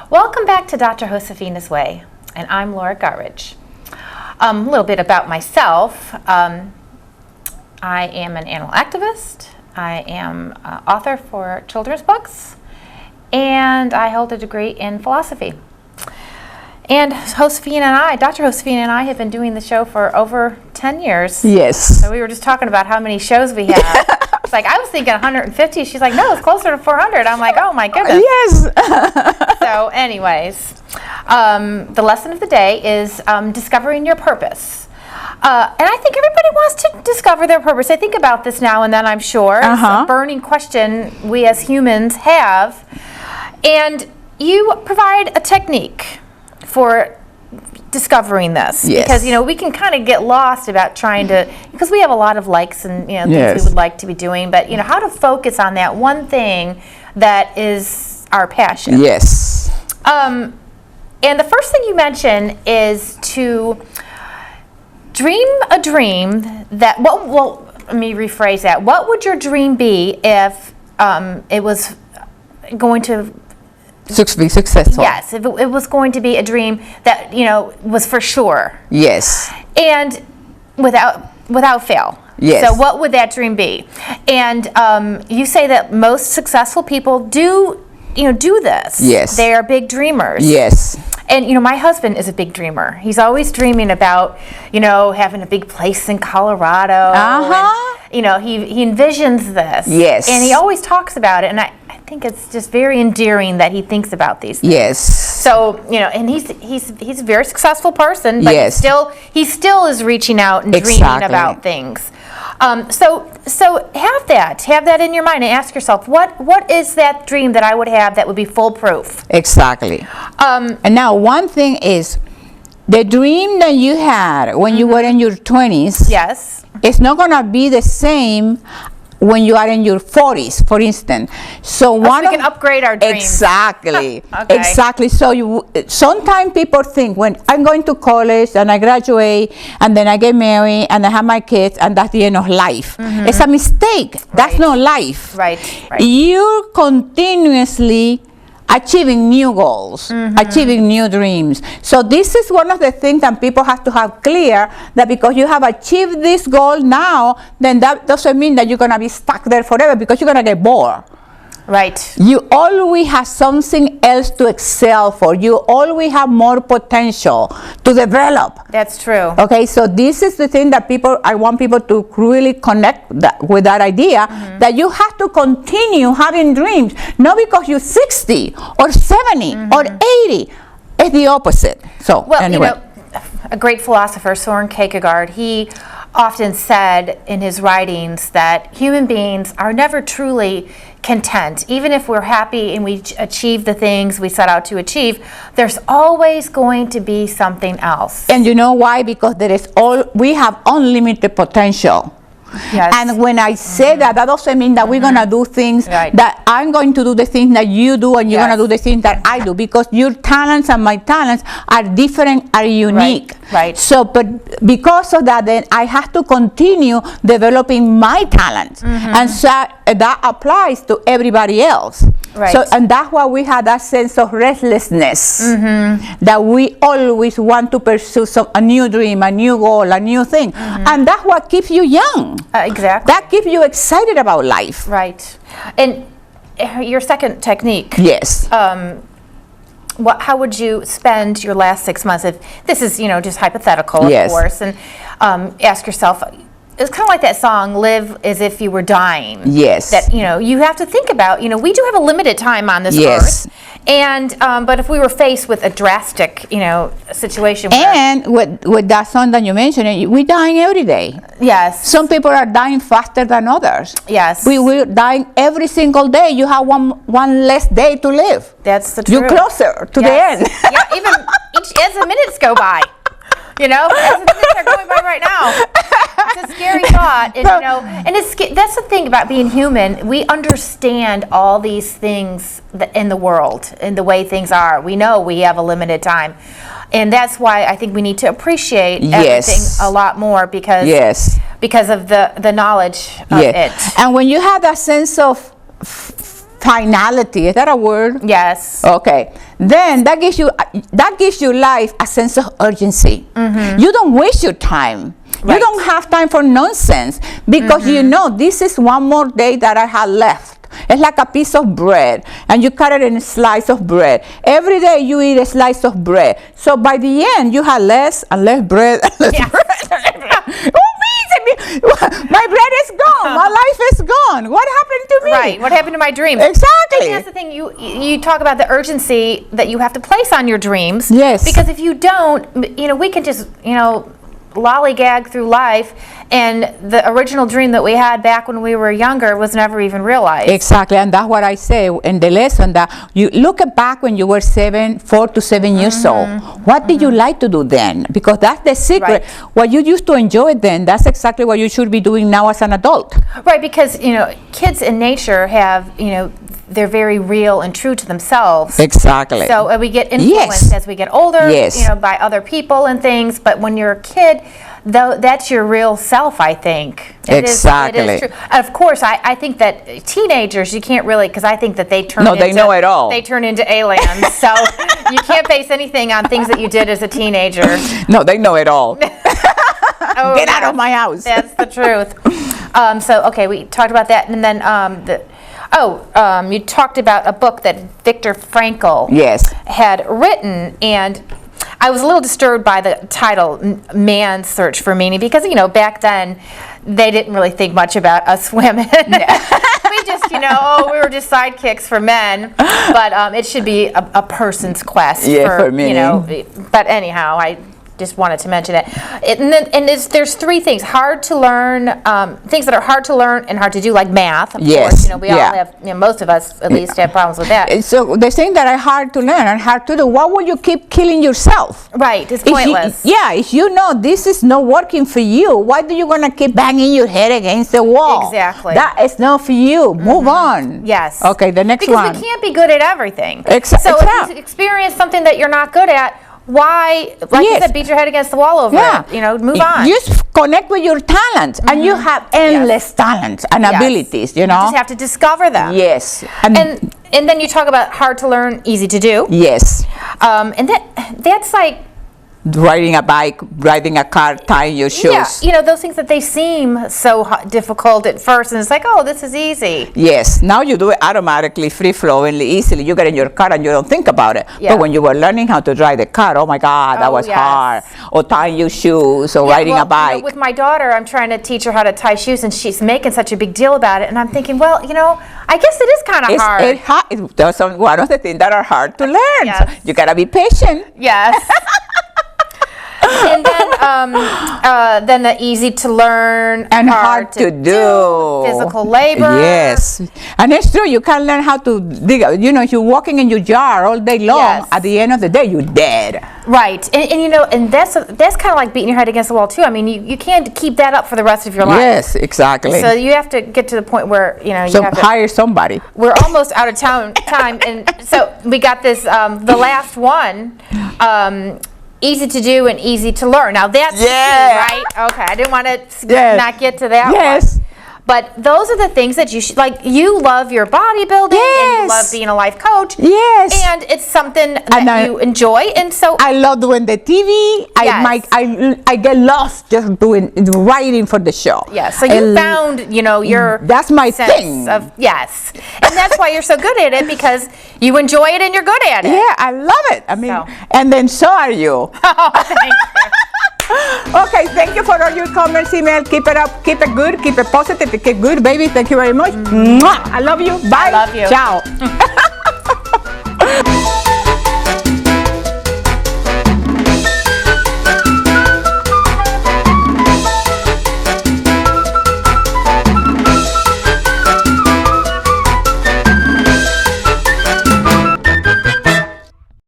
Welcome back to Dr. Josefina's Way, and I'm Laura Guttridge. A little bit about myself. I am an animal activist. I am an author for children's books, and I hold a degree in philosophy. And Dr. Josefina and I have been doing the show for over 10 years. Yes. So we were just talking about how many shows we have. It's like, I was thinking 150. She's like, no, it's closer to 400. I'm like, oh my goodness. Yes. So anyways, the lesson of the day is discovering your purpose. And I think everybody wants to discover their purpose. I think about this now and then, I'm sure. It's a burning question we as humans have. And you provide a technique for discovering this. Yes. Because, we can kind of get lost about trying to, because we have a lot of likes and, things we would like to be doing, but, how to focus on that one thing that is our passion. Yes. And the first thing you mention is to dream a dream that, well, let me rephrase that. What would your dream be if it was going to be successful? Yes, if it was going to be a dream that, was for sure. Yes. And without fail. Yes. So what would that dream be? And you say that most successful people do this. Yes. They are big dreamers. Yes. And, my husband is a big dreamer. He's always dreaming about, having a big place in Colorado. And, he envisions this. Yes. And he always talks about it. And I think it's just very endearing that he thinks about these things. Yes. So, and he's a very successful person, but Yes. he still is reaching out and dreaming about things. So have that in your mind and ask yourself, what is that dream that I would have that would be foolproof? Exactly. And now one thing is, the dream that you had when you were in your 20s, yes, it's not going to be the same when you are in your 40s, for instance. So we can upgrade our dreams. Exactly. Okay. Exactly. So sometimes people think, when I'm going to college and I graduate and then I get married and I have my kids and that's the end of life. It's a mistake. That's not life. Right. You're continuously achieving new goals, achieving new dreams. So this is one of the things that people have to have clear, that because you have achieved this goal now, then that doesn't mean that you're going to be stuck there forever, because you're going to get bored. Right. You always have something else to excel for. You always have more potential to develop. That's true. Okay, so this is the thing that I want people to really connect with that idea, that you have to continue having dreams, not because you're 60 or 70 or 80. It's the opposite. So, anyway. A great philosopher, Soren Kierkegaard, he often said in his writings that human beings are never truly content. Even if we're happy and we achieve the things we set out to achieve, there's always going to be something else. And you know why? Because we have unlimited potential. Yes. And when I say that doesn't mean that we're going to do things that I'm going to do the things that you do and you're going to do the things that I do, because your talents and my talents are different, are unique. Right. So, but because of that, then I have to continue developing my talents. And so that applies to everybody else. Right. So, and that's why we have that sense of restlessness, that we always want to pursue a new dream, a new goal, a new thing. And that's what keeps you young. Exactly. That keeps you excited about life. Right. And your second technique. Yes. How would you spend your last 6 months? If this is, just hypothetical, of course, and ask yourself. It's kind of like that song, "Live as if you were dying." Yes. That you have to think about. We do have a limited time on this earth, and but if we were faced with a drastic, situation. And with that song that you mentioned, we're dying every day. Yes. Some people are dying faster than others. Yes. We're dying every single day. You have one less day to live. That's the truth. You're closer to the end. Yeah. Even as the minutes go by. As the minutes are going by right now. It's a scary thought, and that's the thing about being human. We understand all these things in the world and the way things are. We know we have a limited time, and that's why I think we need to appreciate everything a lot more, because of the knowledge of it. And when you have that sense of finality. Is that a word? Yes. Okay. Then that gives you life a sense of urgency. You don't waste your time. Right. You don't have time for nonsense because you know this is one more day that I have left. It's like a piece of bread, and you cut it in a slice of bread. Every day you eat a slice of bread. So by the end, you have less and less bread and less bread. My bread is gone. My life is gone. What happened to me? Right. What happened to my dreams? Exactly. And that's the thing. You talk about the urgency that you have to place on your dreams. Yes. Because if you don't, we can just, lollygag through life, and the original dream that we had back when we were younger was never even realized. Exactly, and that's what I say in the lesson, that you look back when you were 4 to 7 years old. What did you like to do then? Because that's the secret. Right. What you used to enjoy then, that's exactly what you should be doing now as an adult. Right, because kids in nature have they're very real and true to themselves. Exactly. So we get influenced as we get older, Yes. by other people and things. But when you're a kid, that's your real self, I think. Exactly. It is true. Of course, I think that teenagers, you can't really, because I think that they turn they know it all. They turn into aliens. So you can't base anything on things that you did as a teenager. No, they know it all. Oh, Get out of my house. That's the truth. Okay, we talked about that. And then you talked about a book that Viktor Frankl Yes. had written, and I was a little disturbed by the title, Man's Search for Meaning, because, back then, they didn't really think much about us women. We just, we were just sidekicks for men, but it should be a person's quest for meaning. But anyhow, I just wanted to mention it. There's three things: hard to learn, things that are hard to learn and hard to do, like math. Of course, we all have. Most of us at least have problems with that. So the things that are hard to learn and hard to do, why would you keep killing yourself? Right, it's pointless. If you know this is not working for you, why do you gonna keep banging your head against the wall? Exactly. That is not for you. Move on. Yes. Okay, the next one. Because we can't be good at everything. So Exactly. if you experience something that you're not good at, why, like you said, beat your head against the wall over it? Move on. Just connect with your talents, and you have endless talents and abilities. You just have to discover them. Yes. And then you talk about hard to learn, easy to do. Yes. And that's like riding a bike, riding a car, tying your shoes. Yeah, those things that they seem so difficult at first, and it's like, oh, this is easy. Yes, now you do it automatically, free-flowingly, easily. You get in your car and you don't think about it. Yeah. But when you were learning how to drive the car, oh my God, that was hard. Or tying your shoes, or riding a bike. With my daughter, I'm trying to teach her how to tie shoes, and she's making such a big deal about it. And I'm thinking, well, I guess it is kind of hard. That's one of the things that are hard to learn. Yes. So you gotta be patient. Yes. And then the easy to learn and hard to do physical labor. Yes, and it's true. You can learn how to dig. If you're walking in your yard all day long, at the end of the day, you're dead. Right, and that's kind of like beating your head against the wall too. I mean, you can't keep that up for the rest of your life. Yes, exactly. So you have to get to the point where you have to hire somebody. We're almost out of time, and so we got this. The last one. Easy to do and easy to learn. Now that's the key, right? Okay, I didn't want to not get to that one. But those are the things that you should, like, you love your bodybuilding and you love being a life coach. Yes. And it's something that you enjoy. And so I love doing the TV. I get lost just writing for the show. Yes. So you found, your that's my sense thing. Yes. And that's why you're so good at it, because you enjoy it and you're good at it. Yeah, I love it. I mean, and then so are you. Oh, thank you. Okay, thank you for all your comments, email. Keep it up, keep it good, keep it positive, keep it good, baby. Thank you very much. Mwah! I love you. Bye. I love you. Ciao.